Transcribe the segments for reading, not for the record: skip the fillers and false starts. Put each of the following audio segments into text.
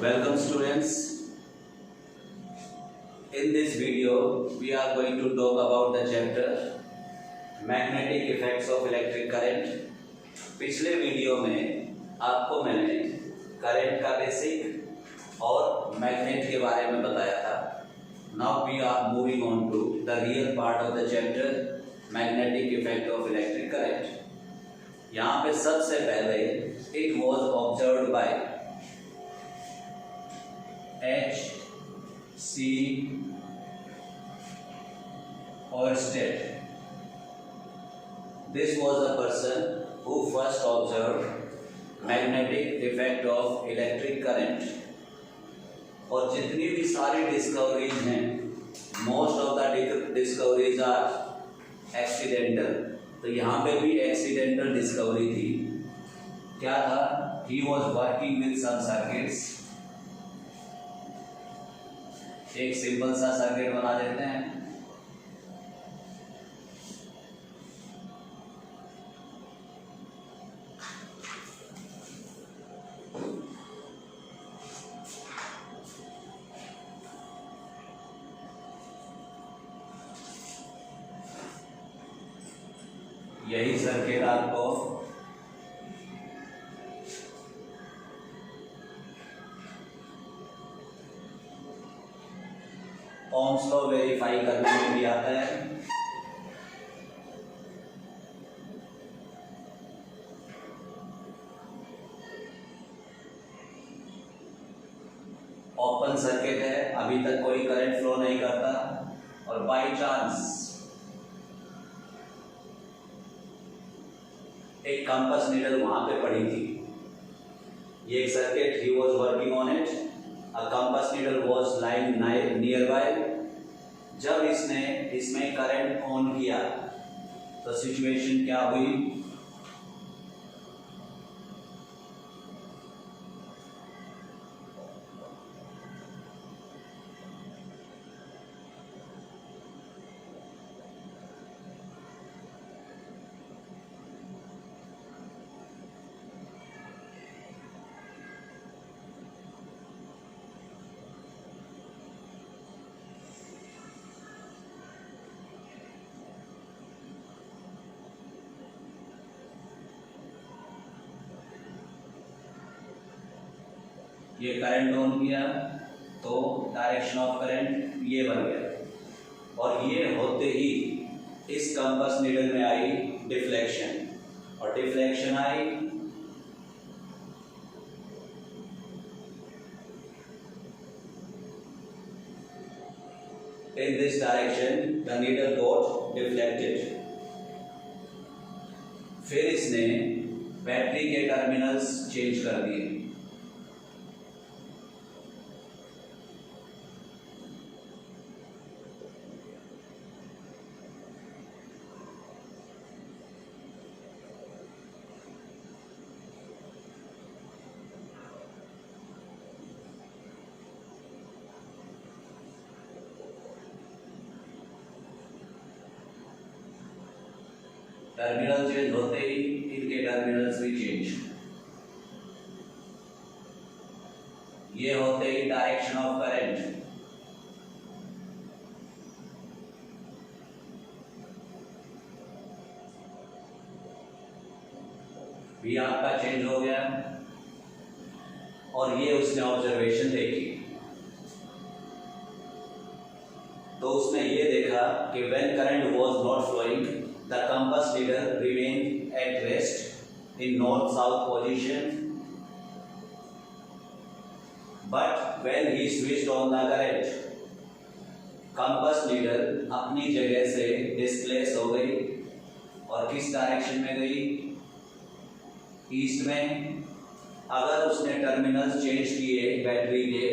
Welcome students. In this video we are going to talk about the chapter Magnetic Effects of Electric Current. पिछले video में आपको मैंने current का basic और magnet के बारे में बताया था. Now we are moving on to the real part of the chapter Magnetic Effect of Electric Current. यहाँ पे सबसे पहले it was observed by H.C. Ørsted. This was a person who first observed magnetic effect of electric current. और जितनी भी सारी discoveries हैं, most of the discoveries are accidental. तो यहाँ पे भी एक्सीडेंटल डिस्कवरी थी. क्या था? He was working with some circuits. एक सिंपल सा सर्किट बना देते हैं. यही सर्किट आपको ओम्स लॉ वेरीफाई करने में भी आता है. ओपन सर्किट है, अभी तक कोई करंट फ्लो नहीं करता, और बाय चांस एक कंपास नीडल वहां पे पड़ी थी. ये एक circuit, he was working on it, a compass needle was lying near by. जब इसने इसमें करंट ऑन किया तो सिचुएशन क्या हुई? ये करंट ऑन किया तो डायरेक्शन ऑफ करंट ये बन गया, और ये होते ही इस कंपास नीडल में आई डिफ्लेक्शन, और deflection I in this direction. The needle got deflected. फिर इसने बैटरी के टर्मिनल्स चेंज कर दिए. टर्मिनल चेंज होते ही इनके टर्मिनल्स भी चेंज. ये होते ही डायरेक्शन ऑफ करंट. भी आपका चेंज हो गया, और ये उसने ऑब्जर्वेशन देखी. तो उसने ये देखा कि when current was not flowing, the compass needle remained at rest in north-south position, but when he switched on the current, compass needle अपनी जगह से डिस्प्लेस हो गई, और किस डायरेक्शन में गई? ईस्ट में. अगर उसने टर्मिनल्स चेंज किए बैटरी के,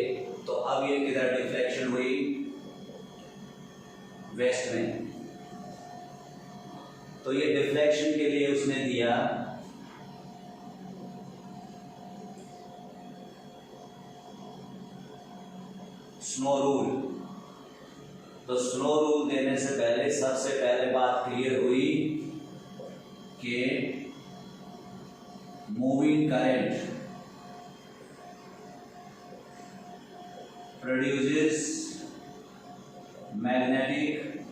तो अब ये किधर डिफ्लेक्शन हुई? वेस्ट में. तो ये डिफ्लेक्शन के लिए उसने दिया स्नो रूल. तो स्नो रूल देने से पहले सबसे पहले बात क्लियर हुई कि moving current produces magnetic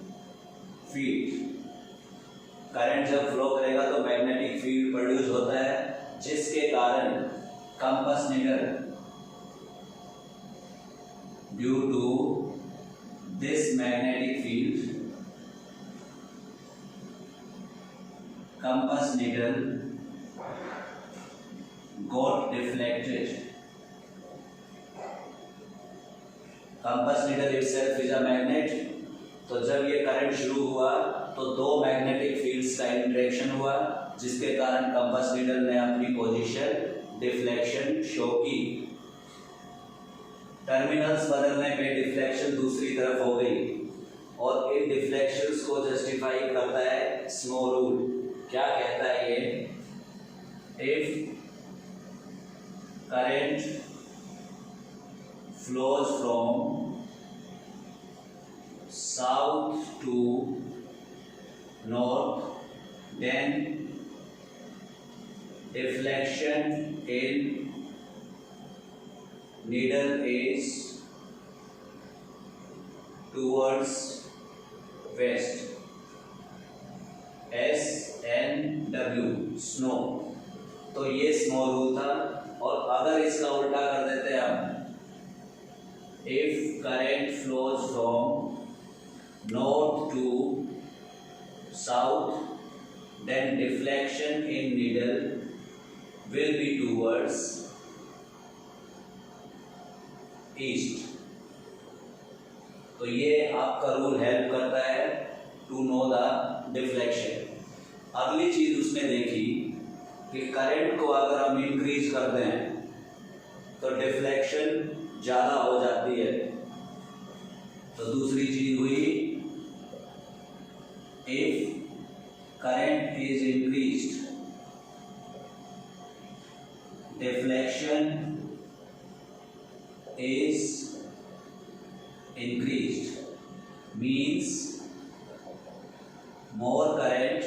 field। Current जब फ्लो करेगा तो मैग्नेटिक फील्ड प्रोड्यूस होता है, जिसके कारण compass needle, due to this magnetic field, compass needle got deflected। compass needle itself is a magnet। तो जब ये करंट शुरू हुआ तो दो मैग्नेटिक फील्ड्स का इंटरेक्शन हुआ, जिसके कारण कंपास नीडल ने अपनी पोजीशन डिफ्लेक्शन शो की। टर्मिनल्स बदलने पे डिफ्लेक्शन दूसरी तरफ हो गई, और इन डिफ्लेक्शंस को जस्टिफाई करता है स्नो रूल। क्या कहता है ये? If current flows from south to north, then deflection in needle is towards west. SNW snow. तो ये स्नो रूल था। और अगर इसका उल्टा कर देते हैं हम, if current flows from north to south, then deflection in needle will be towards east. तो ये आपका रूल हेल्प करता है टू नो द डिफ्लेक्शन। अगली चीज उसने देखी कि करंट को अगर हम इंक्रीज करते हैं तो डिफ्लेक्शन ज्यादा हो जाती है। तो दूसरी चीज हुई, if current is increased, deflection is increased, means more current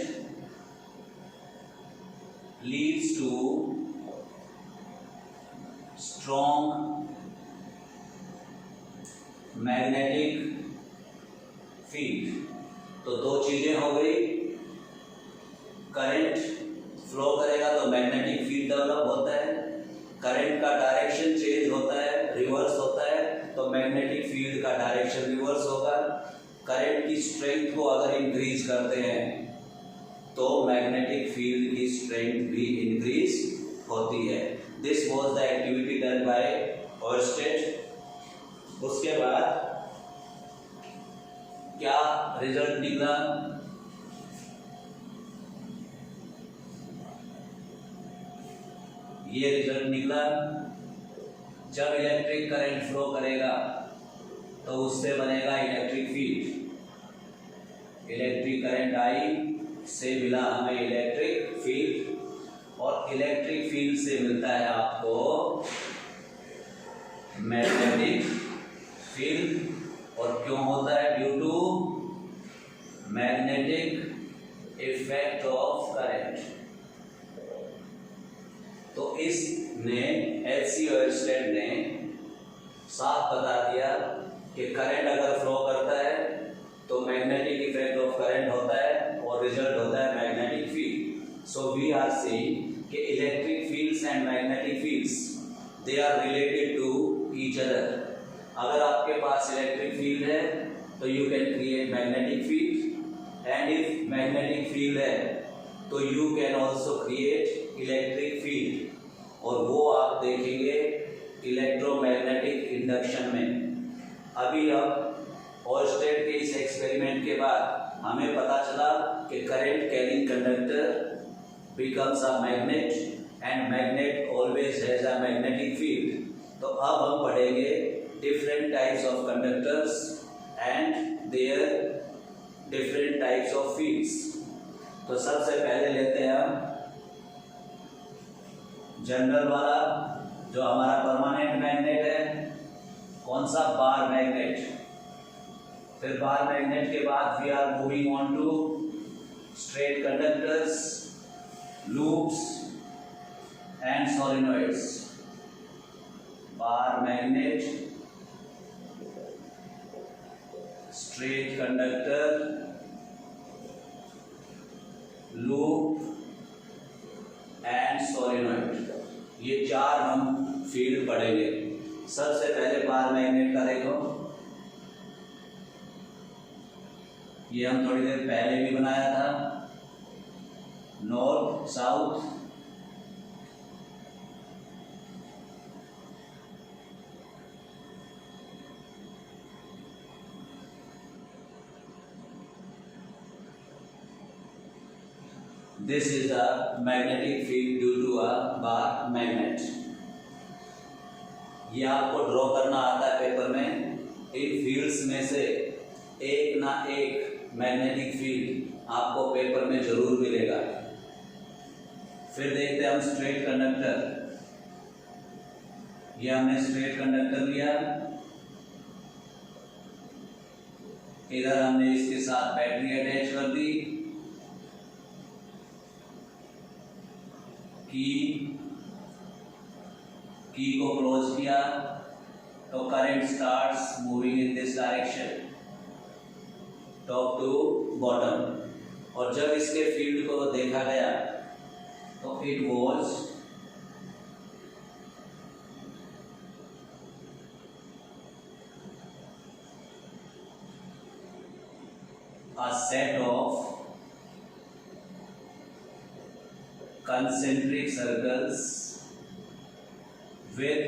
leads to strong magnetic field। तो दो चीजें हो गई, करंट फ्लो करेगा तो मैग्नेटिक फील्ड डेवलप होता है, करंट का डायरेक्शन चेंज होता है, रिवर्स होता है, तो मैग्नेटिक फील्ड का डायरेक्शन रिवर्स होगा। करंट की स्ट्रेंथ को अगर इंक्रीज करते हैं तो मैग्नेटिक फील्ड की स्ट्रेंथ भी इंक्रीज होती है। This was the activity done by Oersted. उसके बाद क्या रिजल्ट निकला? ये रिजल्ट निकला, जब इलेक्ट्रिक करंट फ्लो करेगा तो उससे बनेगा electric field. Electric current I से मिला हमें इलेक्ट्रिक फील्ड, और इलेक्ट्रिक फील्ड से मिलता है आपको मैग्नेटिक फील्ड। और क्यों होता है? Due to magnetic effect of current. तो इसने एच.सी. ओरस्टेड ने साफ बता दिया कि करंट अगर फ्लो करता है तो मैग्नेटिक इफेक्ट ऑफ करंट होता है और रिजल्ट होता है magnetic field. So we are saying कि electric fields and magnetic fields they are related to each other. अगर आपके पास इलेक्ट्रिक फील्ड है तो you can create magnetic field, and if magnetic field है तो you can also create electric field. और वो आप देखेंगे इलेक्ट्रोमैग्नेटिक इंडक्शन में। अभी अब ओरस्टेड के इस एक्सपेरिमेंट के बाद हमें पता चला कि current carrying conductor becomes a magnet and magnet always has a magnetic field। तो अब हम पढ़ेंगे different types of conductors and their different types of fields। तो सबसे पहले लेते हैं हम जनरल वाला, जो हमारा परमानेंट मैग्नेट है। कौन सा? Bar magnet. फिर बार मैग्नेट के बाद we are moving on to straight conductors, loops and solenoids. Bar magnet, straight conductor, loop and solenoid, ये चार हम फील्ड पढ़ेंगे। सबसे पहले पार मैग्नेट का देखो, ये हम थोड़ी देर पहले भी बनाया था, north south, this is the magnetic field due to a bar magnet। ये आपको ड्रॉ करना आता है पेपर में। इन फील्ड्स में से एक ना एक मैग्नेटिक फील्ड आपको पेपर में जरूर मिलेगा। फिर देखते हैं हम स्ट्रेट कंडक्टर। ये हमने स्ट्रेट कंडक्टर लिया, इधर हमने इसके साथ बैटरी अटैच कर दी, की को क्लोज किया, तो current starts moving in this direction top to bottom. और जब इसके फील्ड को देखा गया तो it was a set of concentric circles with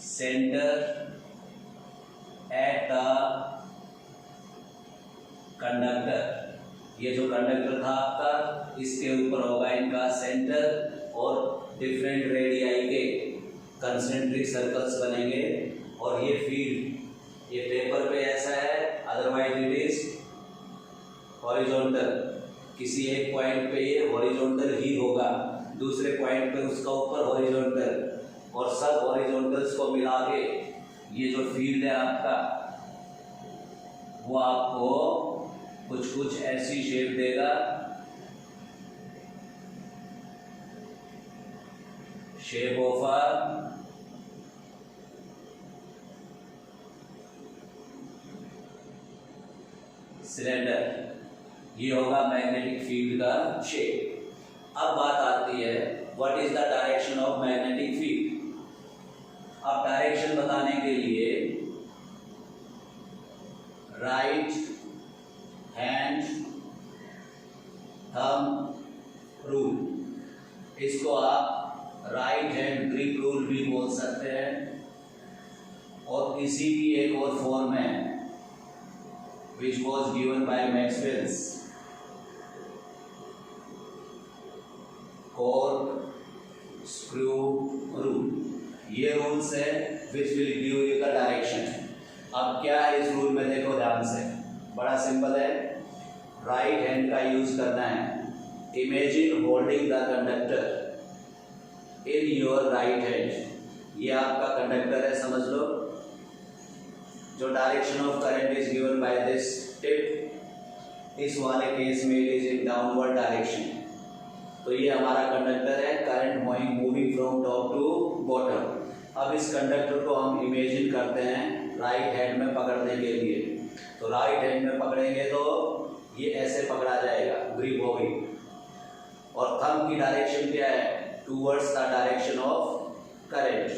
center at the conductor। ये जो कंडक्टर था आपका, इसके ऊपर होगा इनका सेंटर और डिफरेंट रेडियाई के कंसेंट्रिक सर्कल्स बनेंगे। और ये फील्ड ये पेपर पे ऐसा है, अदरवाइज इट इज हॉरिजॉन्टल। किसी एक पॉइंट पे ये हॉरिजॉन्टल ही होगा, दूसरे पॉइंट पे उसका ऊपर हॉरिजॉन्टल, और सब हॉरिजॉन्टल्स को मिला के ये जो फील्ड है आपका, वो आपको कुछ कुछ ऐसी शेप देगा। शेप ऑफ अ सिलेंडर, ये होगा मैग्नेटिक फील्ड का शेप। अब बात आती है what is the direction of magnetic field. अब डायरेक्शन बताने के लिए राइट हैंड थंब रूल, इसको आप राइट हैंड ग्रिप रूल भी बोल सकते हैं, और इसी की एक और फॉर्म है which was given by Maxwell's cork screw rule। ये रूल्स है which will give you the direction। अब क्या है इस रूल में, देखो ध्यान से, बड़ा सिंपल है। राइट हैंड का यूज करना है। Imagine holding the conductor in your right hand. ये आपका कंडक्टर है, समझ लो। जो direction of current is given by this tip, इस वाले केस में it is in downward direction. तो ये हमारा कंडक्टर है, current moving from top to bottom. अब इस कंडक्टर को हम इमेजिन करते हैं राइट हैंड में पकड़ने के लिए। तो राइट हैंड में पकड़ेंगे तो ये ऐसे पकड़ा जाएगा, ग्रिप होगी। और थंब की डायरेक्शन क्या है, towards the direction of current.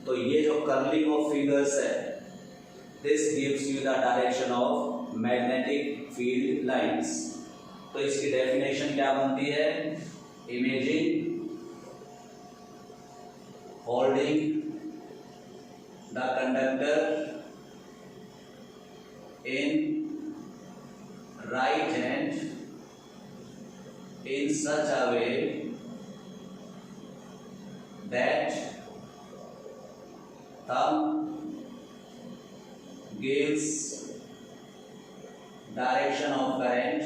तो ये जो कर्लिंग ऑफ फिंगर्स है, this gives you the direction of magnetic field lines। तो इसकी डेफिनेशन क्या बनती है, imagine holding the conductor in right hand in such a way that thumb gives direction of current,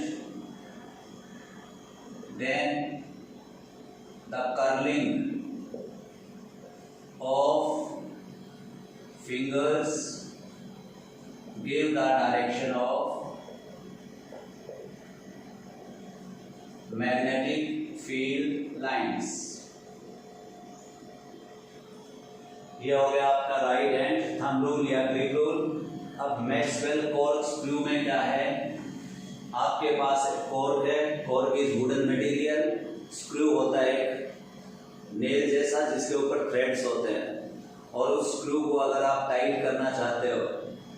then the curling of fingers give the direction of magnetic field lines। ये हो गया आपका right hand thumb rule या grip rule. अब Maxwell cork screw में क्या है, आपके पास एक कॉर्क है, cork is wooden material, screw होता है एक नेल जैसा जिसके ऊपर थ्रेड्स होते हैं, और उस स्क्रू को अगर आप टाइट करना चाहते हो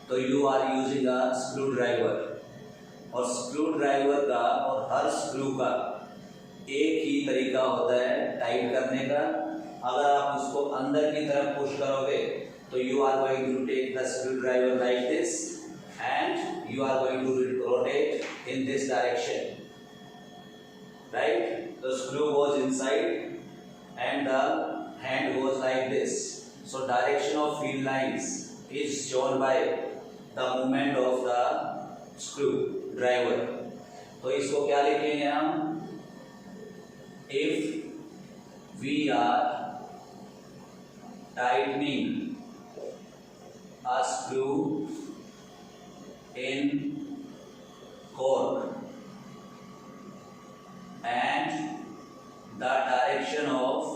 तो you are using a screwdriver. और स्क्रू ड्राइवर का और हर स्क्रू का एक ही तरीका होता है टाइट करने का। अगर आप उसको अंदर की तरफ पुश करोगे तो you are going to take the screwdriver like this and you are going to rotate in this direction, right? The screw goes inside and the hand goes like this. So direction of field lines is shown by the movement of the screw driver. तो इसको क्या लिखेंगे हम? If we are tightening a screw in cork and the direction of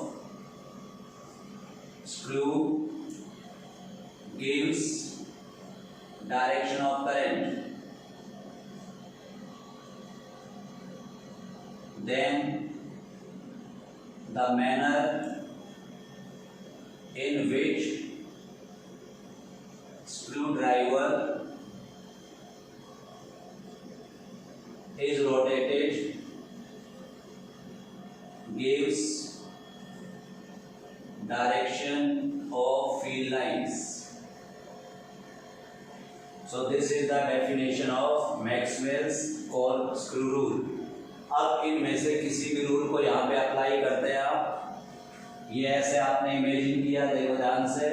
screw gives direction of current, then the manner in which screwdriver is rotated gives direction of field lines. So this is the definition of Maxwell's cork screw rule. अब इनमें से किसी भी rule को यहाँ पे apply करते हैं आप। ये ऐसे आपने इमेजिन किया, देखो ध्यान से,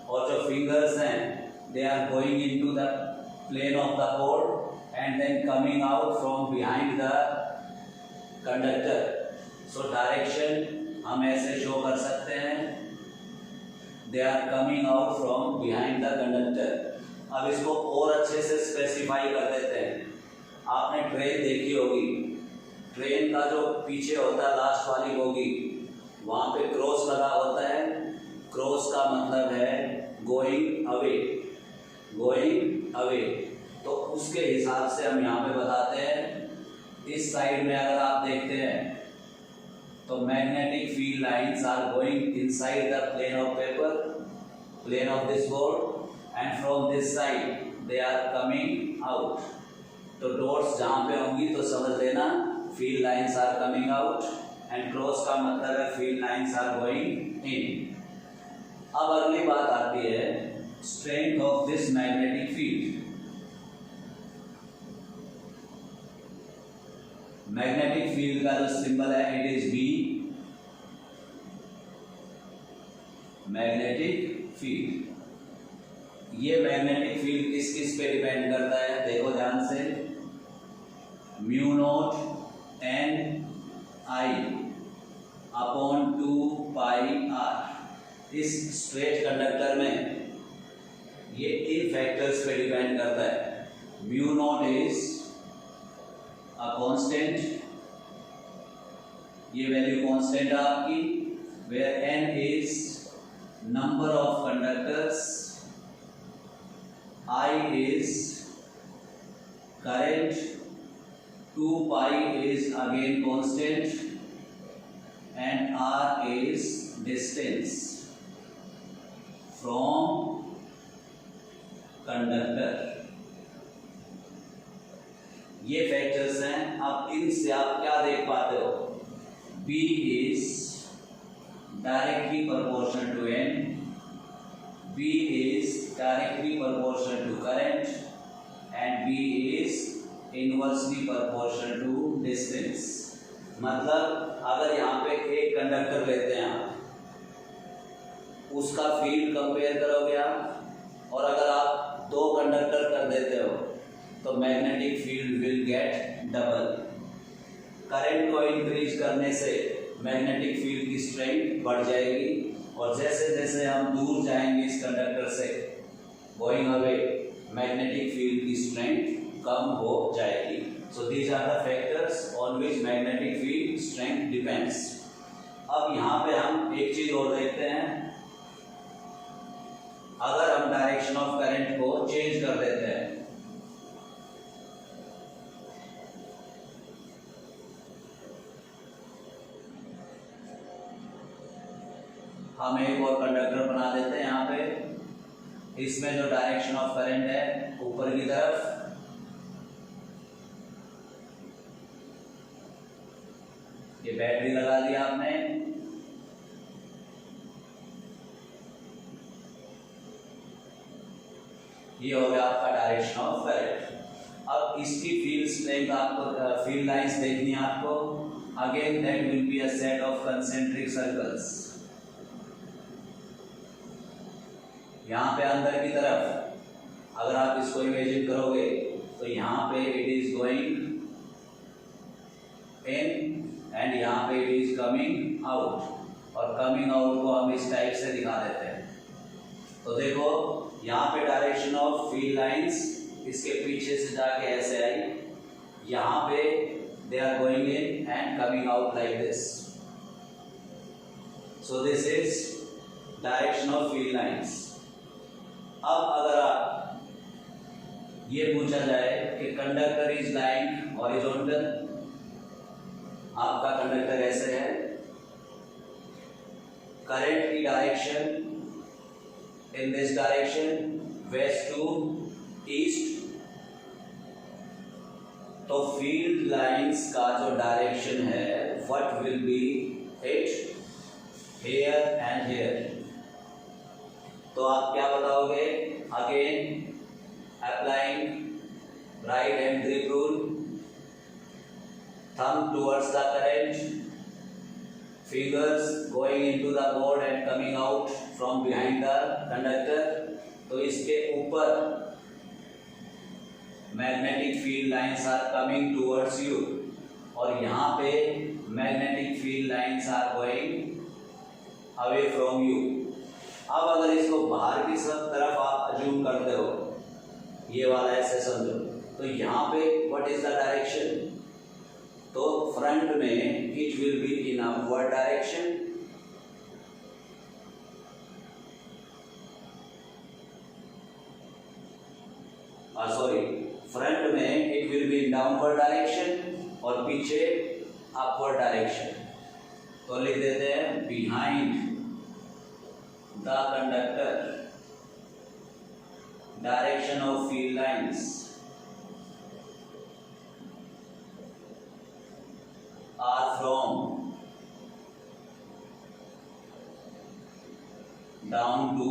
और जो फिंगर्स हैं they are going into the plane of the cord and then coming out from behind the conductor. So direction हम ऐसे शो कर सकते हैं, they are coming out from behind the conductor. अब इसको और अच्छे से स्पेसिफाई कर देते हैं। आपने ट्रेन देखी होगी, ट्रेन का जो पीछे होता है लास्ट वाली बोगी, वहाँ पे क्रॉस लगा होता है। क्रॉस का मतलब है गोइंग अवे, गोइंग अवे। तो उसके हिसाब से हम यहाँ पे बताते हैं। इस साइड में अगर आप देखते हैं तो magnetic field lines are going inside the plane of paper, plane of this board, and from this side they are coming out. तो डॉट्स जहाँ पे होंगी तो समझ लेना field lines are coming out, and cross का मतलब है field lines are going in. अब अगली बात आती है strength of this magnetic field. Magnetic field का जो सिंबल है it is B, magnetic field. ये मैग्नेटिक फील्ड किस किस पे डिपेंड करता है, देखो ध्यान से, mu naught N I upon 2 pi R. इस स्ट्रेट कंडक्टर में ये इन फैक्टर्स पे डिपेंड करता है। Mu naught is a constant, ये वैल्यू कांस्टेंट है आपकी, where N is number of conductors, I is current, 2 pi is again constant, and r is distance from conductor। ये फैक्टर्स हैं। अब इनसे आप क्या देख पाते हो, B is directly proportional to N, B is directly proportional to current, and B is inversely proportional to distance. मतलब अगर यहाँ पे एक कंडक्टर लेते हैं आप, उसका फील्ड कंपेयर करोगे आप, और अगर आप 2 कंडक्टर कर देते हो तो magnetic field will get double. Current को इंक्रीज करने से मैग्नेटिक फील्ड की स्ट्रेंथ बढ़ जाएगी, और जैसे जैसे हम दूर जाएंगे इस कंडक्टर से गोइंग अवे, मैग्नेटिक फील्ड की स्ट्रेंथ कम हो जाएगी। So these are the factors on which magnetic field strength depends. अब यहाँ पे हम एक चीज और देखते हैं, अगर हम डायरेक्शन ऑफ करंट को चेंज कर देते हैं। हम एक और कंडक्टर बना देते हैं यहाँ पे। इसमें जो डायरेक्शन ऑफ करंट है ऊपर की तरफ, ये बैटरी लगा दिया आपने। ये हो गया आपका डायरेक्शन ऑफ करंट। अब इसकी फील्ड स्ट्रेंथ आपको, फील्ड लाइंस देखनी है आपको। Again that will be a set of concentric circles. यहाँ पे अंदर की तरफ अगर आप इसको इमेजिन करोगे तो यहाँ पे it is going in and यहाँ पे इट इज कमिंग आउट, और कमिंग आउट को हम इस टाइप से दिखा देते हैं। तो देखो यहाँ पे डायरेक्शन ऑफ फील्ड लाइंस इसके पीछे से जाके ऐसे आई, यहाँ पे they are going in and coming out like this. So this is direction of field lines. अब अगर आप ये पूछा जाए कि कंडक्टर इज लाइंग हॉरिजॉन्टल, आपका कंडक्टर ऐसे है, करंट की direction in this direction west to east, तो फील्ड लाइंस का जो डायरेक्शन है what will be it here and here. तो आप क्या बताओगे? Again applying right hand grip rule, thumb towards the current, fingers going into the board and coming out from behind the conductor। तो इसके ऊपर magnetic field lines are coming towards you, और यहाँ पे magnetic field lines are going away from you. अब अगर इसको बाहर की सब तरफ आप अज्यूम करते हो, ये वाला ऐसे समझो, तो यहाँ पे व्हाट इज द डायरेक्शन? तो फ्रंट में it will be in upward direction, sorry, front में it will be in downward direction और पीछे अपवर्ड डायरेक्शन। तो लिख देते हैं behind the conductor direction of field lines are from down to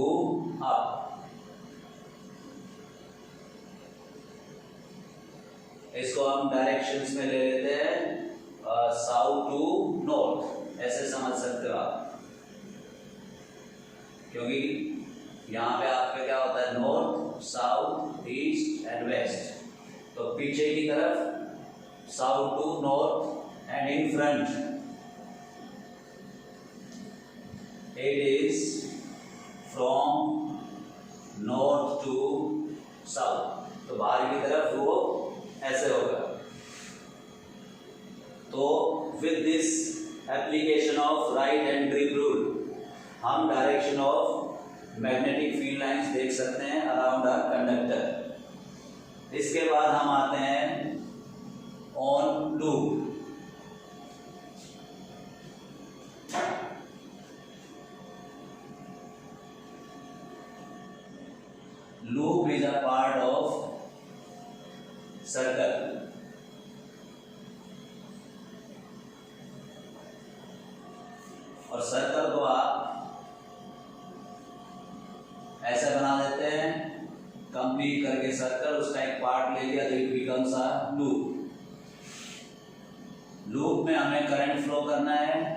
up। इसको हम डायरेक्शंस में ले लेते हैं साउथ टू नॉर्थ, ऐसे समझ सकते हो आप, क्योंकि यहाँ पे आपका क्या होता है north, south, east and west. तो पीछे की तरफ south to north and in front it is from north to south। तो बाहर की तरफ वो ऐसे होगा। तो with this application of right hand grip rule हम direction of magnetic field lines देख सकते हैं अराउंड अ कंडक्टर। इसके बाद हम आते हैं on loop. Loop is a part of circle। और सर्कल को आप ऐसे बना देते हैं, कंप्लीट करके सर्कल, उसका एक पार्ट ले लिया तो it becomes a loop. Loop में हमें करंट फ्लो करना है,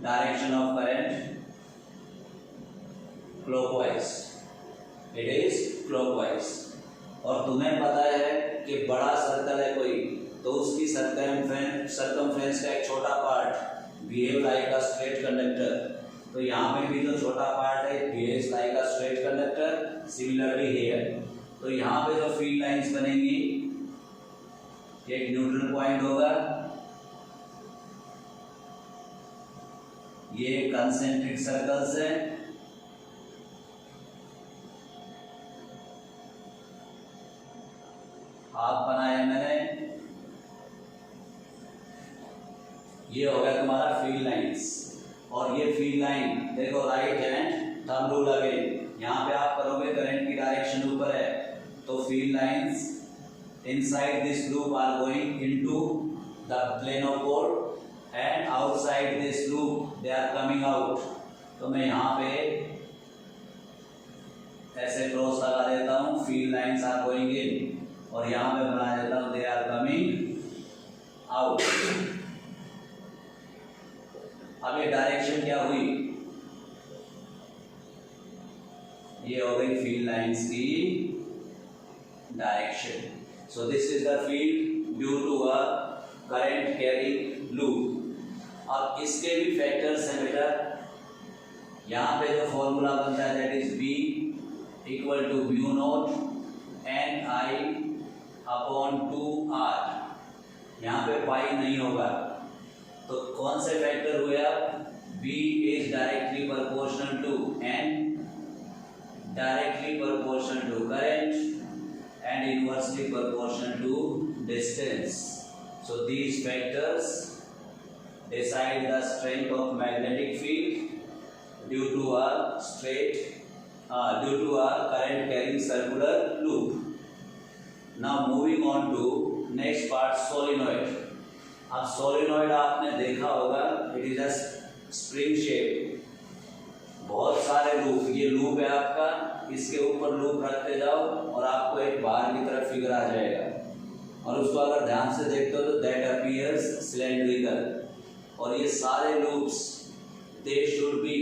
direction of current clockwise, it is clockwise. और तुम्हें पता है कि बड़ा सर्कल है कोई, तो उसकी सर्कमफ्रेंस का एक छोटा part behave like a straight conductor. तो यहाँ पे भी जो छोटा पार्ट है behaves like a straight conductor, similarly here. तो यहाँ पे जो फील्ड लाइंस बनेंगी, एक न्यूट्रल पॉइंट होगा, ये कंसेंट्रिक सर्कल्स हैं, हाफ बनाया मैंने। ये हो गया तुम्हारा फील्ड लाइंस। और ये फील्ड लाइन देखो, right hand thumb rule again, यहाँ पे आप करोगे करंट की डायरेक्शन ऊपर है, तो field lines inside this loop are going into the plane of board and outside this loop they are coming out. तो मैं यहाँ पे ऐसे क्रॉस लगा देता हूँ, field lines are going in, और यहाँ पे बना देता हूँ दे आर कमिंग आउट। अब ये डायरेक्शन क्या हुई, ये हो गई फील्ड लाइंस की direction. So this is the field due to a current carrying loop. अब इसके भी फैक्टर्स हैं बेटा, यहाँ पे जो फॉर्मूला बनता है that is B equal to mu naught N I upon 2r। यहाँ पे पाई नहीं होगा, तो कौन से फैक्टर हुए अब, b is directly proportional to n, directly proportional to current and inversely proportional to distance. So these factors decide the strength of magnetic field due to a current carrying circular loop. Now moving on to next part, solenoid. अब solenoid आपने देखा होगा, it is a spring shape, बहुत सारे loop, ये loop है आपका, इसके ऊपर लूप रखते जाओ और आपको एक बाहर की तरफ फिगर आ जाएगा, और उसको अगर ध्यान से देखते हो तो दैट अपीयर्स सिलेंड्रिकल। और ये सारे loops they should be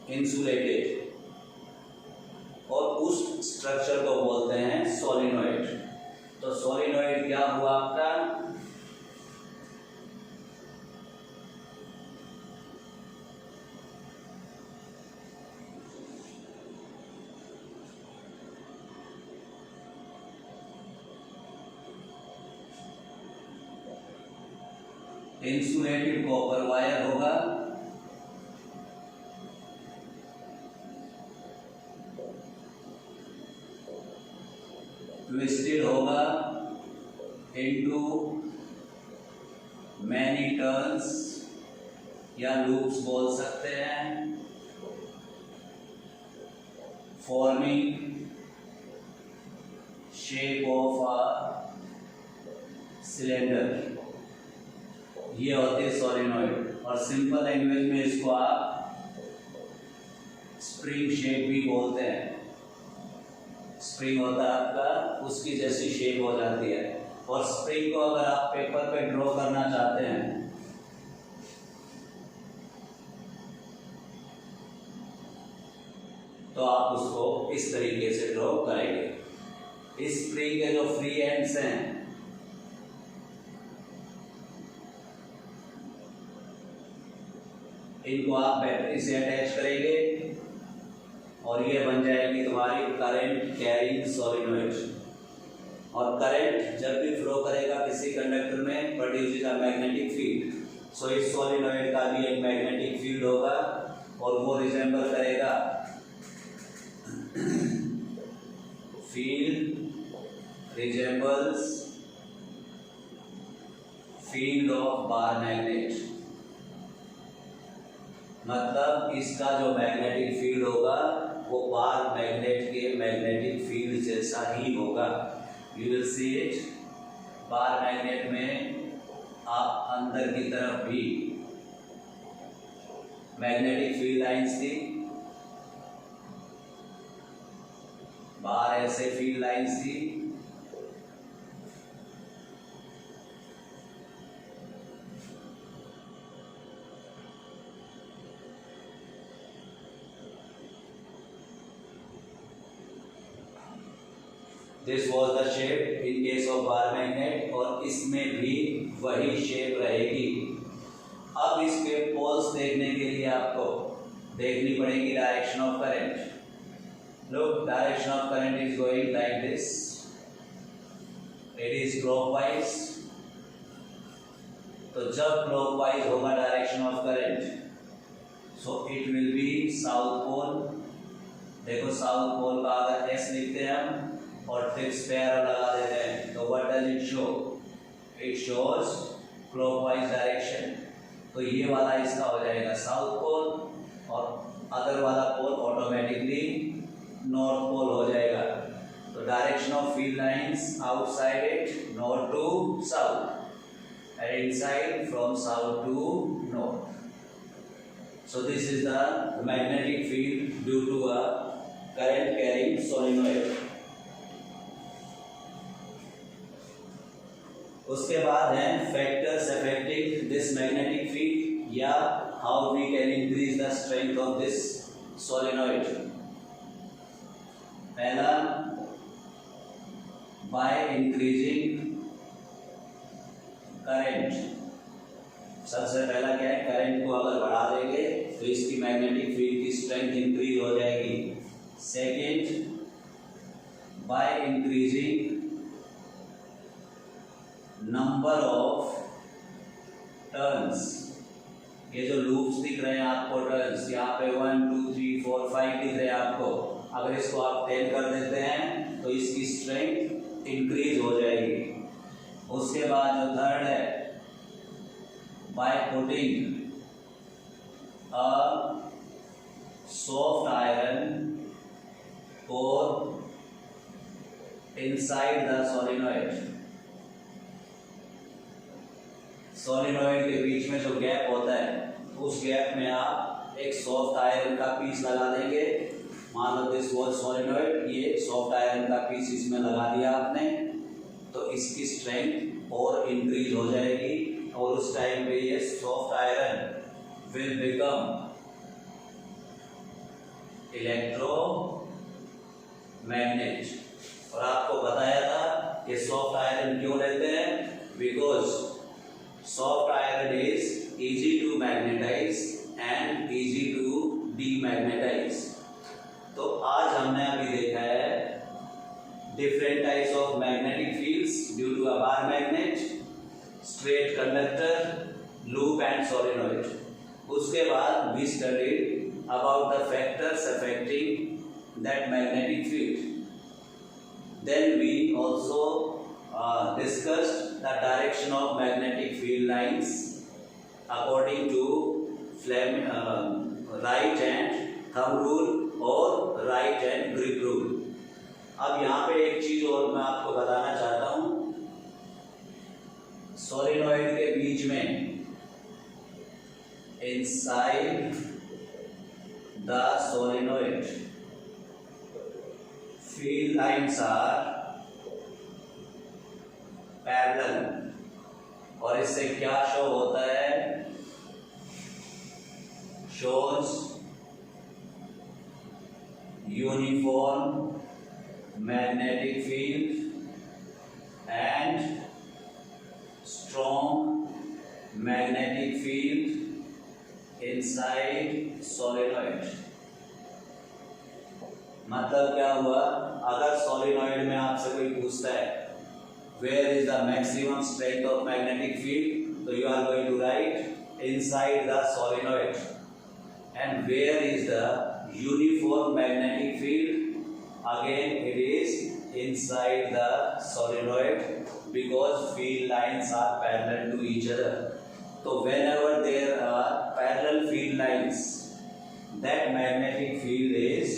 insulated, और उस स्ट्रक्चर को बोलते हैं सोलिनॉइड। तो सोलिनॉइड क्या हुआ आपका, इंसुलेटेड कॉपर वायर होगा, ट्विस्टेड होगा इनटू मैनी टर्न्स या लूप्स बोल सकते हैं, forming shape of a cylinder. ये होते हैं सोलिनॉइड, और सिंपल लैंग्वेज में इसको आप स्प्रिंग शेप भी बोलते हैं। स्प्रिंग होता है आपका, उसकी जैसी शेप हो जाती है। और स्प्रिंग को अगर आप पेपर पे ड्रॉ करना चाहते हैं तो आप उसको इस तरीके से ड्रॉ करेंगे। इस स्प्रिंग के जो फ्री एंड्स हैं, इनको आप बैटरी से अटैच करेंगे और ये बन जाएगी तुम्हारी करंट कैरिंग सोलिनॉइड। और करंट जब भी फ्लो करेगा किसी कंडक्टर में, प्रोड्यूस अ मैग्नेटिक फील्ड। सो इस सोलिनॉइड का भी एक मैग्नेटिक फील्ड होगा, और वो रिजेंबल करेगा field resembles field of bar magnet. मतलब इसका जो मैग्नेटिक फील्ड होगा वो बार मैग्नेट के मैग्नेटिक फील्ड जैसा ही होगा। You will see it. Bar magnet में आप अंदर की तरफ भी मैग्नेटिक फील्ड लाइंस थी, बाहर ऐसे फील्ड लाइंस थी, this was the shape in case of bar magnet, और इसमें भी वही शेप रहेगी। अब इसके पोल्स देखने के लिए आपको देखनी पड़ेगी direction of current. Look, direction of current is going like this, it is clockwise. तो जब क्लॉकवाइज होगा direction of current so it will be south pole. देखो साउथ पोल का अगर एस लिखते हैं हम और फिक्स पैर लगा देते हैं तो what does it show? It shows clockwise direction. तो ये वाला इसका हो जाएगा साउथ पोल और अदर वाला पोल ऑटोमेटिकली नॉर्थ पोल हो जाएगा। तो direction of field lines outside it north to south and inside from south to north. So this is the magnetic field due to a current carrying solenoid. उसके बाद है factors affecting this magnetic field या how we can increase the strength of this solenoid. पहला, by increasing current. सबसे पहला क्या है, current को अगर बढ़ा देंगे तो इसकी मैग्नेटिक फील्ड की स्ट्रेंथ इंक्रीज हो जाएगी। Second, by increasing number of turns. ये जो लूप्स दिख रहे हैं आपको, टर्न्स यहाँ पे 1 2 3 4 5 दिख रहे हैं आपको, अगर इसको आप 10 कर देते हैं तो इसकी स्ट्रेंथ इंक्रीज हो जाएगी। उसके बाद जो थर्ड है, by putting a soft iron core inside the solenoid. Solenoid के बीच में जो गैप होता है उस गैप में आप एक सॉफ्ट आयरन का पीस लगा देंगे। मान लो दिस वाज सोलिनॉइड, ये सॉफ्ट आयरन का पीस इसमें लगा दिया आपने, तो इसकी स्ट्रेंथ और इंक्रीज हो जाएगी और उस टाइम पे ये soft iron will become electro magnet. और आपको बताया था ये सॉफ्ट आयरन क्यों लेते हैं, because soft iron is easy to magnetise and easy to demagnetise. तो आज हमने अभी देखा है different types of magnetic fields due to a bar magnet, straight conductor, loop and solenoid. उसके बाद we studied about the factors affecting that magnetic field. Then we also discussed the direction of magnetic field lines according to right hand thumb rule or right hand grip rule. अब यहाँ पे एक चीज और मैं आपको बताना चाहता हूँ, सोलिनॉइड के बीच में inside the solenoid field lines are parallel. और इससे क्या शो होता है, shows uniform magnetic field and strong magnetic field inside solenoid। मतलब क्या हुआ, अगर सोलिनॉइड में आपसे कोई पूछता है where is the maximum strength of magnetic field, तो you are going to write inside the solenoid। and where is the uniform magnetic field, again it is inside the solenoid because field lines are parallel to each other. So whenever there are parallel field lines, that magnetic field is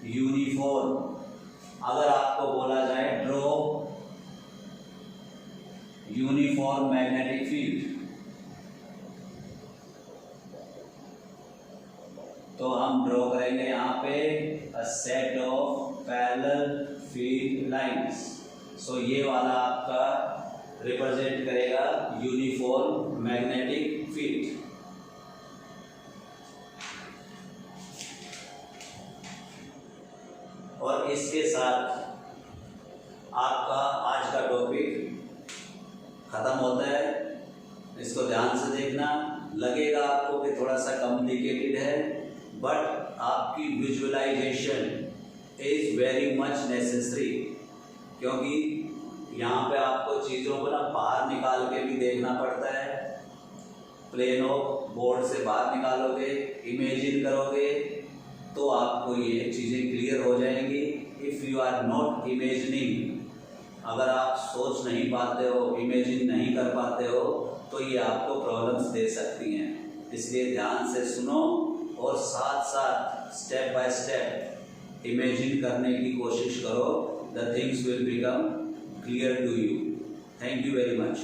uniform। अगर आपको बोला जाए draw uniform magnetic field, तो हम draw करेंगे यहाँ पे a set of parallel field lines। सो ये वाला आपका रिप्रेजेंट करेगा यूनिफॉर्म मैग्नेटिक फील्ड। और इसके साथ आपका आज का टॉपिक खत्म होता है। इसको ध्यान से देखना, लगेगा आपको कि थोड़ा सा कॉम्प्लिकेटेड है, बट आपकी visualisation is very much necessary, क्योंकि यहाँ पे आपको चीज़ों को ना बाहर निकाल के भी देखना पड़ता है प्लेन ऑफ बोर्ड से बाहर निकालोगे, इमेजिन करोगे, तो आपको ये चीज़ें क्लियर हो जाएंगी। If you are not imagining, अगर आप सोच नहीं पाते हो, इमेजिन नहीं कर पाते हो, तो ये आपको प्रॉब्लम्स दे सकती हैं। इसलिए ध्यान से सुनो और साथ साथ स्टेप बाय स्टेप इमेजिन करने की कोशिश करो। The things will become clear to you. Thank you very much.